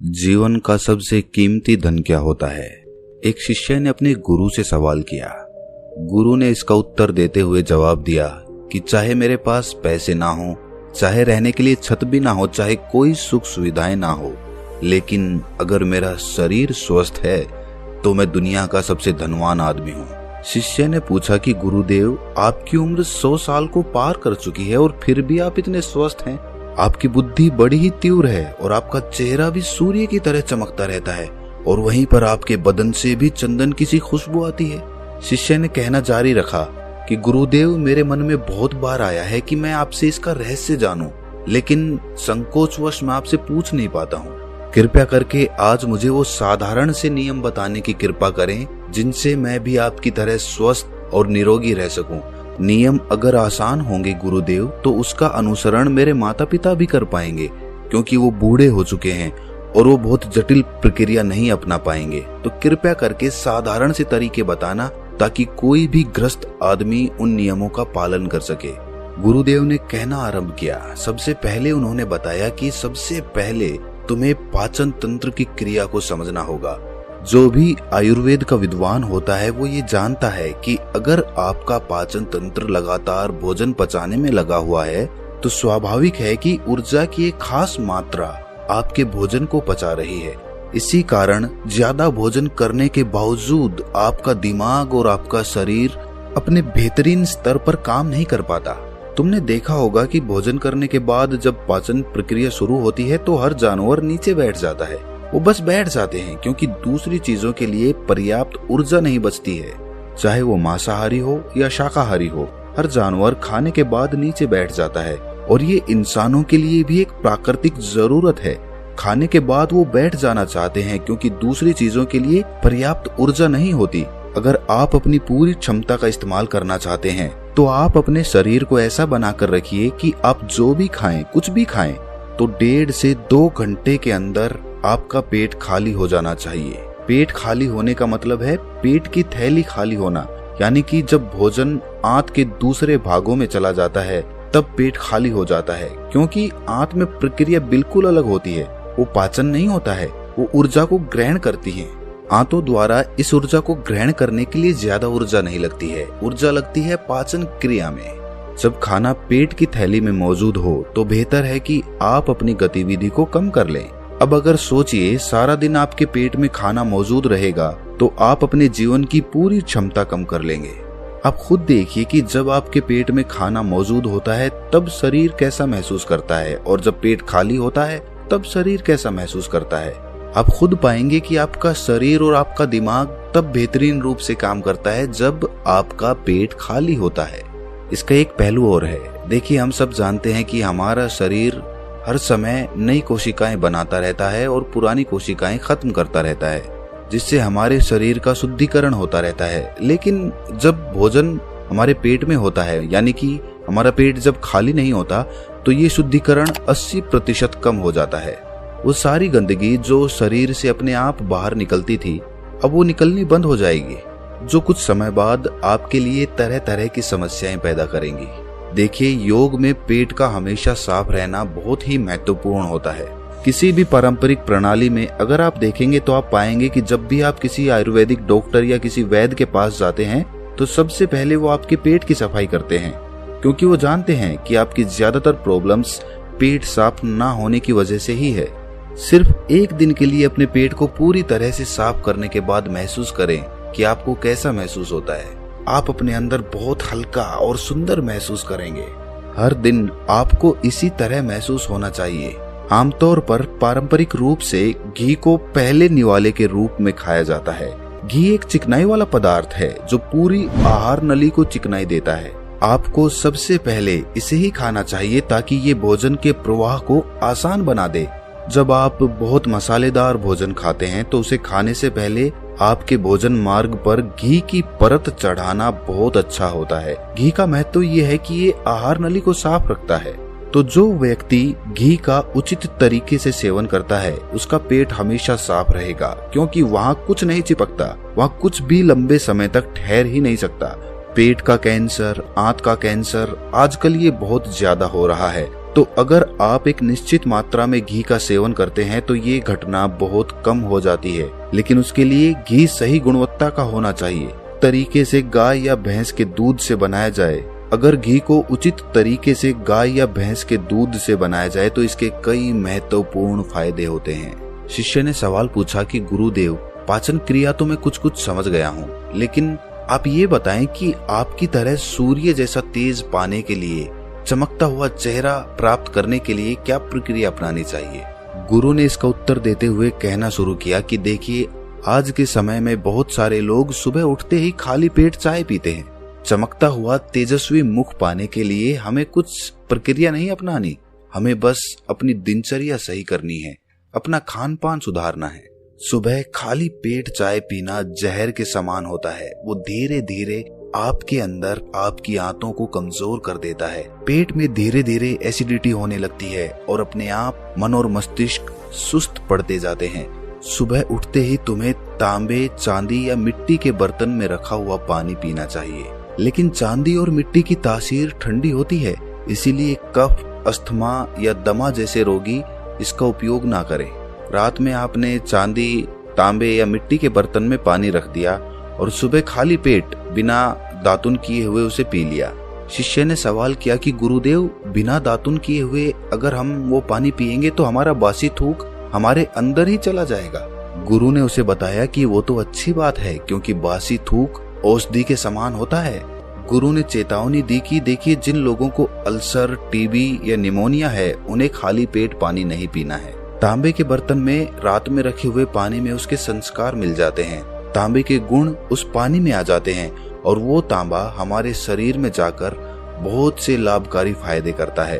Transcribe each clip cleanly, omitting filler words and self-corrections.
जीवन का सबसे कीमती धन क्या होता है? एक शिष्य ने अपने गुरु से सवाल किया। गुरु ने इसका उत्तर देते हुए जवाब दिया कि चाहे मेरे पास पैसे ना हो, चाहे रहने के लिए छत भी ना हो, चाहे कोई सुख सुविधाएं ना हो, लेकिन अगर मेरा शरीर स्वस्थ है तो मैं दुनिया का सबसे धनवान आदमी हूँ। शिष्य ने पूछा कि गुरुदेव, आपकी उम्र 100 साल को पार कर चुकी है और फिर भी आप इतने स्वस्थ हैं। आपकी बुद्धि बड़ी ही तीव्र है और आपका चेहरा भी सूर्य की तरह चमकता रहता है और वहीं पर आपके बदन से भी चंदन की सी खुशबू आती है। शिष्य ने कहना जारी रखा कि गुरुदेव, मेरे मन में बहुत बार आया है कि मैं आपसे इसका रहस्य जानूं, लेकिन संकोचवश मैं आपसे पूछ नहीं पाता हूँ। कृपया करके आज मुझे वो साधारण से नियम बताने की कृपा करें जिनसे मैं भी आपकी तरह स्वस्थ और निरोगी रह सकूं। नियम अगर आसान होंगे गुरुदेव, तो उसका अनुसरण मेरे माता पिता भी कर पाएंगे, क्योंकि वो बूढ़े हो चुके हैं और वो बहुत जटिल प्रक्रिया नहीं अपना पाएंगे। तो कृपया करके साधारण से तरीके बताना ताकि कोई भी ग्रस्त आदमी उन नियमों का पालन कर सके। गुरुदेव ने कहना आरंभ किया। सबसे पहले उन्होंने बताया कि सबसे पहले तुम्हें पाचन तंत्र की क्रिया को समझना होगा। जो भी आयुर्वेद का विद्वान होता है वो ये जानता है कि अगर आपका पाचन तंत्र लगातार भोजन पचाने में लगा हुआ है तो स्वाभाविक है कि ऊर्जा की एक खास मात्रा आपके भोजन को पचा रही है। इसी कारण ज्यादा भोजन करने के बावजूद आपका दिमाग और आपका शरीर अपने बेहतरीन स्तर पर काम नहीं कर पाता। तुमने देखा होगा कि भोजन करने के बाद जब पाचन प्रक्रिया शुरू होती है तो हर जानवर नीचे बैठ जाता है। वो बस बैठ जाते हैं क्योंकि दूसरी चीजों के लिए पर्याप्त ऊर्जा नहीं बचती है। चाहे वो मांसाहारी हो या शाकाहारी हो, हर जानवर खाने के बाद नीचे बैठ जाता है और ये इंसानों के लिए भी एक प्राकृतिक जरूरत है। खाने के बाद वो बैठ जाना चाहते हैं क्योंकि दूसरी चीजों के लिए पर्याप्त ऊर्जा नहीं होती। अगर आप अपनी पूरी क्षमता का इस्तेमाल करना चाहते हैं तो आप अपने शरीर को ऐसा बनाकर रखिए कि आप जो भी खाएं, कुछ भी खाएं, तो 1.5 से 2 घंटे के अंदर आपका पेट खाली हो जाना चाहिए। पेट खाली होने का मतलब है पेट की थैली खाली होना, यानी कि जब भोजन आंत के दूसरे भागों में चला जाता है तब पेट खाली हो जाता है, क्योंकि आंत में प्रक्रिया बिल्कुल अलग होती है। वो पाचन नहीं होता है, वो ऊर्जा को ग्रहण करती है। आंतों द्वारा इस ऊर्जा को ग्रहण करने के लिए ज्यादा ऊर्जा नहीं लगती है, ऊर्जा लगती है पाचन क्रिया में। जब खाना पेट की थैली में मौजूद हो तो बेहतर है कि आप अपनी गतिविधि को कम कर लें। अब अगर सोचिए, सारा दिन आपके पेट में खाना मौजूद रहेगा तो आप अपने जीवन की पूरी क्षमता कम कर लेंगे। आप खुद देखिए कि जब आपके पेट में खाना मौजूद होता है तब शरीर कैसा महसूस करता है और जब पेट खाली होता है तब शरीर कैसा महसूस करता है। आप खुद पाएंगे कि आपका शरीर और आपका दिमाग तब बेहतरीन रूप से काम करता है जब आपका पेट खाली होता है। इसका एक पहलू और है। देखिए, हम सब जानते हैं कि हमारा शरीर हर समय नई कोशिकाएं बनाता रहता है और पुरानी कोशिकाएं खत्म करता रहता है, जिससे हमारे शरीर का शुद्धिकरण होता रहता है। लेकिन जब भोजन हमारे पेट में होता है, यानी कि हमारा पेट जब खाली नहीं होता, तो ये शुद्धिकरण 80% कम हो जाता है। वो सारी गंदगी जो शरीर से अपने आप बाहर निकलती थी, अब वो निकलनी बंद हो जाएगी, जो कुछ समय बाद आपके लिए तरह तरह की समस्याएं पैदा करेंगी। देखिए, योग में पेट का हमेशा साफ रहना बहुत ही महत्वपूर्ण होता है। किसी भी पारंपरिक प्रणाली में अगर आप देखेंगे तो आप पाएंगे कि जब भी आप किसी आयुर्वेदिक डॉक्टर या किसी वैद्य के पास जाते हैं तो सबसे पहले वो आपके पेट की सफाई करते हैं, क्योंकि वो जानते हैं कि आपकी ज्यादातर प्रॉब्लम्स पेट साफ ना होने की वजह से ही है। सिर्फ एक दिन के लिए अपने पेट को पूरी तरह से साफ करने के बाद महसूस करें कि आपको कैसा महसूस होता है। आप अपने अंदर बहुत हल्का और सुंदर महसूस करेंगे। हर दिन आपको इसी तरह महसूस होना चाहिए। आमतौर पर पारंपरिक रूप से घी को पहले निवाले के रूप में खाया जाता है। घी एक चिकनाई वाला पदार्थ है जो पूरी आहार नली को चिकनाई देता है। आपको सबसे पहले इसे ही खाना चाहिए ताकि ये भोजन के प्रवाह को आसान बना दे। जब आप बहुत मसालेदार भोजन खाते हैं तो उसे खाने से पहले आपके भोजन मार्ग पर घी की परत चढ़ाना बहुत अच्छा होता है। घी का महत्व ये है कि ये आहार नली को साफ रखता है। तो जो व्यक्ति घी का उचित तरीके से सेवन करता है उसका पेट हमेशा साफ रहेगा, क्योंकि वहाँ कुछ नहीं चिपकता, वहाँ कुछ भी लंबे समय तक ठहर ही नहीं सकता। पेट का कैंसर, आंत का कैंसर आजकल ये बहुत ज्यादा हो रहा है तो अगर आप एक निश्चित मात्रा में घी का सेवन करते हैं तो ये घटना बहुत कम हो जाती है, लेकिन उसके लिए घी सही गुणवत्ता का होना चाहिए। तरीके से गाय या भैंस के दूध से बनाया जाए। अगर घी को उचित तरीके से गाय या भैंस के दूध से बनाया जाए तो इसके कई महत्वपूर्ण फायदे होते हैं। शिष्य ने सवाल पूछा कि गुरुदेव, पाचन क्रिया तो मैं कुछ कुछ समझ गया हूँ, लेकिन आप ये बताएं कि आपकी तरह सूर्य जैसा तेज पाने के लिए, चमकता हुआ चेहरा प्राप्त करने के लिए क्या प्रक्रिया अपनानी चाहिए। गुरु ने इसका उत्तर देते हुए कहना शुरू किया कि देखिए, आज के समय में बहुत सारे लोग सुबह उठते ही खाली पेट चाय पीते हैं। चमकता हुआ तेजस्वी मुख पाने के लिए हमें कुछ प्रक्रिया नहीं अपनानी, हमें बस अपनी दिनचर्या सही करनी है, अपना खान पान सुधारना है। सुबह खाली पेट चाय पीना जहर के समान होता है। वो धीरे धीरे आपके अंदर आपकी आंतों को कमजोर कर देता है। पेट में धीरे धीरे एसिडिटी होने लगती है और अपने आप मन और मस्तिष्क सुस्त पड़ते जाते हैं। सुबह उठते ही तुम्हें तांबे, चांदी या मिट्टी के बर्तन में रखा हुआ पानी पीना चाहिए, लेकिन चांदी और मिट्टी की तासीर ठंडी होती है, इसीलिए कफ, अस्थमा या दमा जैसे रोगी इसका उपयोग ना करें। रात में आपने चांदी, तांबे या मिट्टी के बर्तन में पानी रख दिया और सुबह खाली पेट बिना दातुन किए हुए उसे पी लिया। शिष्य ने सवाल किया कि गुरुदेव, बिना दातुन किए हुए अगर हम वो पानी पिएंगे तो हमारा बासी थूक हमारे अंदर ही चला जाएगा। गुरु ने उसे बताया कि वो तो अच्छी बात है, क्योंकि बासी थूक औषधि के समान होता है। गुरु ने चेतावनी दी कि देखिए, जिन लोगों को अल्सर, टीबी या निमोनिया है, उन्हें खाली पेट पानी नहीं पीना है। तांबे के बर्तन में रात में रखे हुए पानी में उसके संस्कार मिल जाते हैं, तांबे के गुण उस पानी में आ जाते हैं और वो तांबा हमारे शरीर में जाकर बहुत से लाभकारी फायदे करता है।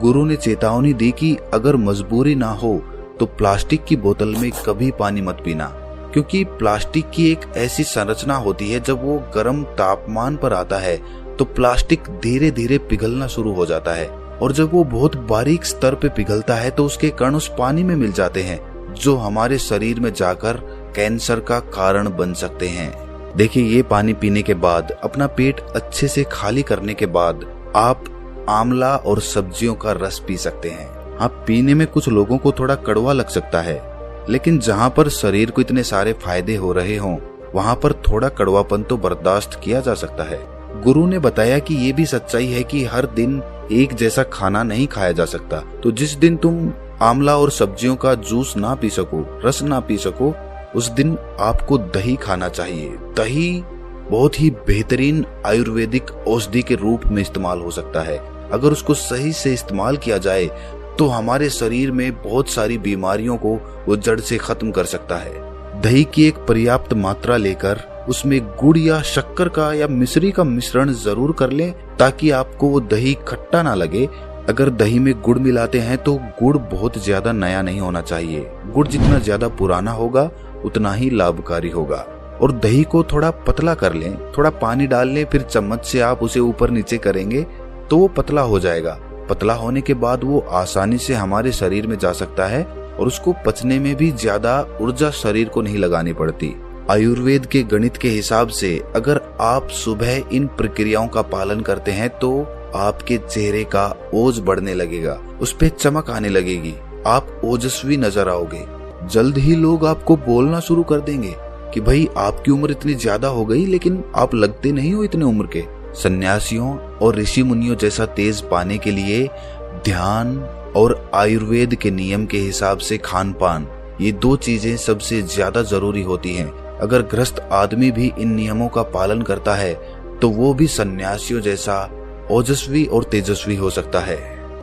गुरु ने चेतावनी दी कि अगर मजबूरी ना हो तो प्लास्टिक की बोतल में कभी पानी मत पीना, क्योंकि प्लास्टिक की एक ऐसी संरचना होती है, जब वो गर्म तापमान पर आता है तो प्लास्टिक धीरे धीरे पिघलना शुरू हो जाता है, और जब वो बहुत बारीक स्तर पे पिघलता है तो उसके कण उस पानी में मिल जाते हैं, जो हमारे शरीर में जाकर कैंसर का कारण बन सकते हैं। देखिए, ये पानी पीने के बाद, अपना पेट अच्छे से खाली करने के बाद आप आंवला और सब्जियों का रस पी सकते हैं। आप पीने में कुछ लोगों को थोड़ा कड़वा लग सकता है, लेकिन जहाँ पर शरीर को इतने सारे फायदे हो रहे हों, वहाँ पर थोड़ा कड़वापन तो बर्दाश्त किया जा सकता है। गुरु ने बताया कि ये भी सच्चाई है कि हर दिन एक जैसा खाना नहीं खाया जा सकता, तो जिस दिन तुम आंवला और सब्जियों का जूस ना पी सको, रस ना पी सको, उस दिन आपको दही खाना चाहिए। दही बहुत ही बेहतरीन आयुर्वेदिक औषधि के रूप में इस्तेमाल हो सकता है। अगर उसको सही से इस्तेमाल किया जाए तो हमारे शरीर में बहुत सारी बीमारियों को वो जड़ से खत्म कर सकता है। दही की एक पर्याप्त मात्रा लेकर उसमें गुड़ या शक्कर का या मिश्री का मिश्रण जरूर कर लें, ताकि आपको वो दही खट्टा ना लगे। अगर दही में गुड़ मिलाते हैं तो गुड़ बहुत ज्यादा नया नहीं होना चाहिए। गुड़ जितना ज्यादा पुराना होगा उतना ही लाभकारी होगा। और दही को थोड़ा पतला कर लें, थोड़ा पानी डाल लें, फिर चम्मच से आप उसे ऊपर नीचे करेंगे तो वो पतला हो जाएगा। पतला होने के बाद वो आसानी से हमारे शरीर में जा सकता है और उसको पचने में भी ज्यादा ऊर्जा शरीर को नहीं लगानी पड़ती। आयुर्वेद के गणित के हिसाब से अगर आप सुबह इन प्रक्रियाओं का पालन करते हैं तो आपके चेहरे का ओज बढ़ने लगेगा, उस पे चमक आने लगेगी, आप ओजस्वी नजर आओगे। जल्द ही लोग आपको बोलना शुरू कर देंगे कि भाई, आपकी उम्र इतनी ज्यादा हो गई लेकिन आप लगते नहीं हो इतने उम्र के। सन्यासियों और ऋषि मुनियों जैसा तेज पाने के लिए ध्यान और आयुर्वेद के नियम के हिसाब से खान पान, ये दो चीजें सबसे ज्यादा जरूरी होती हैं। अगर ग्रस्त आदमी भी इन नियमों का पालन करता है तो वो भी सन्यासियों जैसा ओजस्वी और तेजस्वी हो सकता है।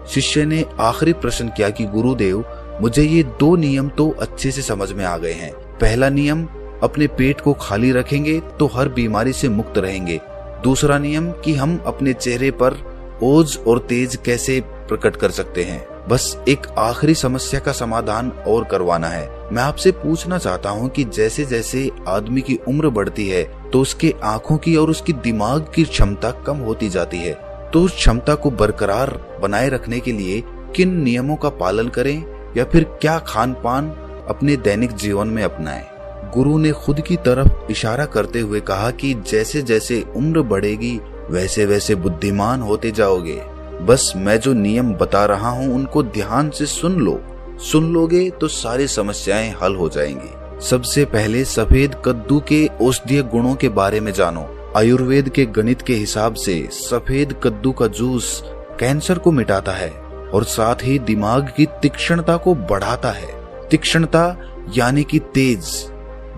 शिष्य ने आखिरी प्रश्न किया कि गुरुदेव, मुझे ये दो नियम तो अच्छे से समझ में आ गए हैं। पहला नियम, अपने पेट को खाली रखेंगे तो हर बीमारी से मुक्त रहेंगे। दूसरा नियम कि हम अपने चेहरे पर ओज और तेज कैसे प्रकट कर सकते हैं। बस एक आखिरी समस्या का समाधान और करवाना है। मैं आपसे पूछना चाहता हूँ कि जैसे जैसे आदमी की उम्र बढ़ती है तो उसके आंखों की और उसकी दिमाग की क्षमता कम होती जाती है, तो उस क्षमता को बरकरार बनाए रखने के लिए किन नियमों का पालन करें या फिर क्या खान पान अपने दैनिक जीवन में अपनाएं। गुरु ने खुद की तरफ इशारा करते हुए कहा कि जैसे जैसे उम्र बढ़ेगी वैसे वैसे बुद्धिमान होते जाओगे। बस मैं जो नियम बता रहा हूँ उनको ध्यान से सुन लो। सुन लोगे तो सारी समस्याएं हल हो जाएंगी। सबसे पहले सफेद कद्दू के औषधीय गुणों के बारे में जानो। आयुर्वेद के गणित के हिसाब से सफेद कद्दू का जूस कैंसर को मिटाता है और साथ ही दिमाग की तीक्ष्णता को बढ़ाता है। तीक्ष्णता यानी कि तेज,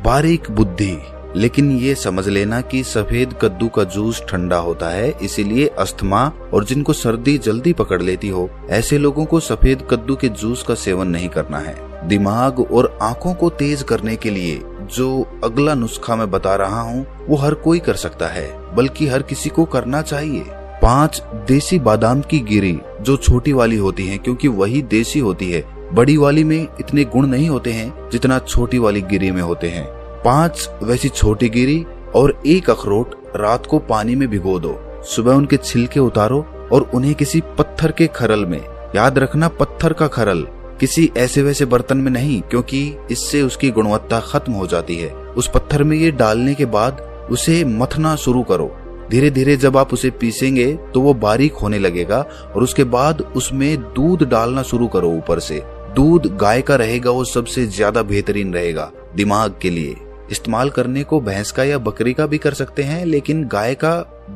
बारीक बुद्धि। लेकिन ये समझ लेना कि सफेद कद्दू का जूस ठंडा होता है, इसीलिए अस्थमा और जिनको सर्दी जल्दी पकड़ लेती हो ऐसे लोगों को सफेद कद्दू के जूस का सेवन नहीं करना है। दिमाग और आंखों को तेज करने के लिए जो अगला नुस्खा मैं बता रहा हूँ वो हर कोई कर सकता है, बल्कि हर किसी को करना चाहिए। 5 देसी बादाम की गिरी, जो छोटी वाली होती है क्योंकि वही देसी होती है। बड़ी वाली में इतने गुण नहीं होते हैं जितना छोटी वाली गिरी में होते हैं। 5 वैसी छोटी गिरी और 1 अखरोट रात को पानी में भिगो दो। सुबह उनके छिलके उतारो और उन्हें किसी पत्थर के खरल में, याद रखना पत्थर का खरल, किसी ऐसे वैसे बर्तन में नहीं, क्योंकि इससे उसकी गुणवत्ता खत्म हो जाती है। उस पत्थर में ये डालने के बाद उसे मथना शुरू करो। धीरे धीरे जब आप उसे पीसेंगे तो वो बारीक होने लगेगा और उसके बाद उसमें दूध डालना शुरू करो। ऊपर से दूध गाय का रहेगा, वो सबसे ज्यादा बेहतरीन रहेगा दिमाग के लिए। इस्तेमाल करने को भैंस का या बकरी का भी कर सकते हैं, लेकिन गाय का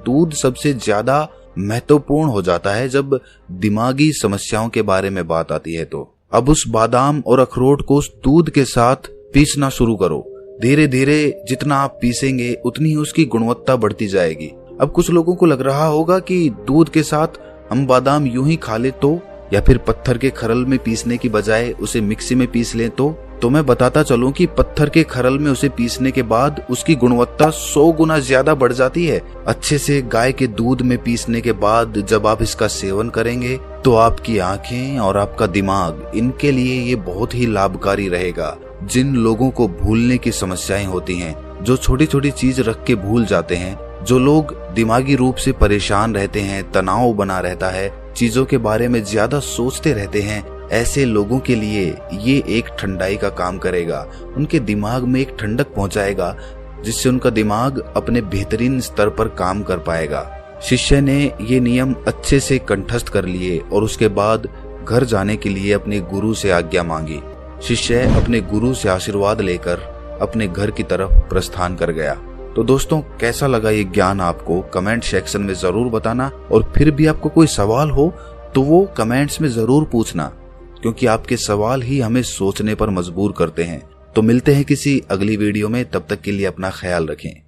दूध सबसे ज्यादा महत्वपूर्ण हो जाता है जब दिमागी समस्याओं के बारे में बात आती है। तो अब उस बादाम और अखरोट को उस दूध के साथ पीसना शुरू करो। धीरे धीरे जितना आप पीसेंगे उतनी ही उसकी गुणवत्ता बढ़ती जाएगी। अब कुछ लोगों को लग रहा होगा कि दूध के साथ हम बादाम यूं ही खा ले तो, या फिर पत्थर के खरल में पीसने की बजाय उसे मिक्सी में पीस लें तो मैं बताता चलूं कि पत्थर के खरल में उसे पीसने के बाद उसकी गुणवत्ता 100 गुना ज्यादा बढ़ जाती है। अच्छे से गाय के दूध में पीसने के बाद जब आप इसका सेवन करेंगे तो आपकी आंखें और आपका दिमाग, इनके लिए ये बहुत ही लाभकारी रहेगा। जिन लोगों को भूलने की समस्याएं होती हैं, जो छोटी छोटी चीज रख के भूल जाते हैं, जो लोग दिमागी रूप से परेशान रहते हैं, तनाव बना रहता है, चीजों के बारे में ज्यादा सोचते रहते हैं, ऐसे लोगों के लिए ये एक ठंडाई का काम करेगा। उनके दिमाग में एक ठंडक पहुंचाएगा जिससे उनका दिमाग अपने बेहतरीन स्तर पर काम कर पाएगा। शिष्य ने ये नियम अच्छे से कंठस्थ कर लिए और उसके बाद घर जाने के लिए अपने गुरु से आज्ञा मांगी। शिष्य अपने गुरु से आशीर्वाद लेकर अपने घर की तरफ प्रस्थान कर गया। तो दोस्तों, कैसा लगा ये ज्ञान आपको कमेंट सेक्शन में जरूर बताना, और फिर भी आपको कोई सवाल हो तो वो कमेंट्स में जरूर पूछना, क्योंकि आपके सवाल ही हमें सोचने पर मजबूर करते हैं। तो मिलते हैं किसी अगली वीडियो में, तब तक के लिए अपना ख्याल रखें।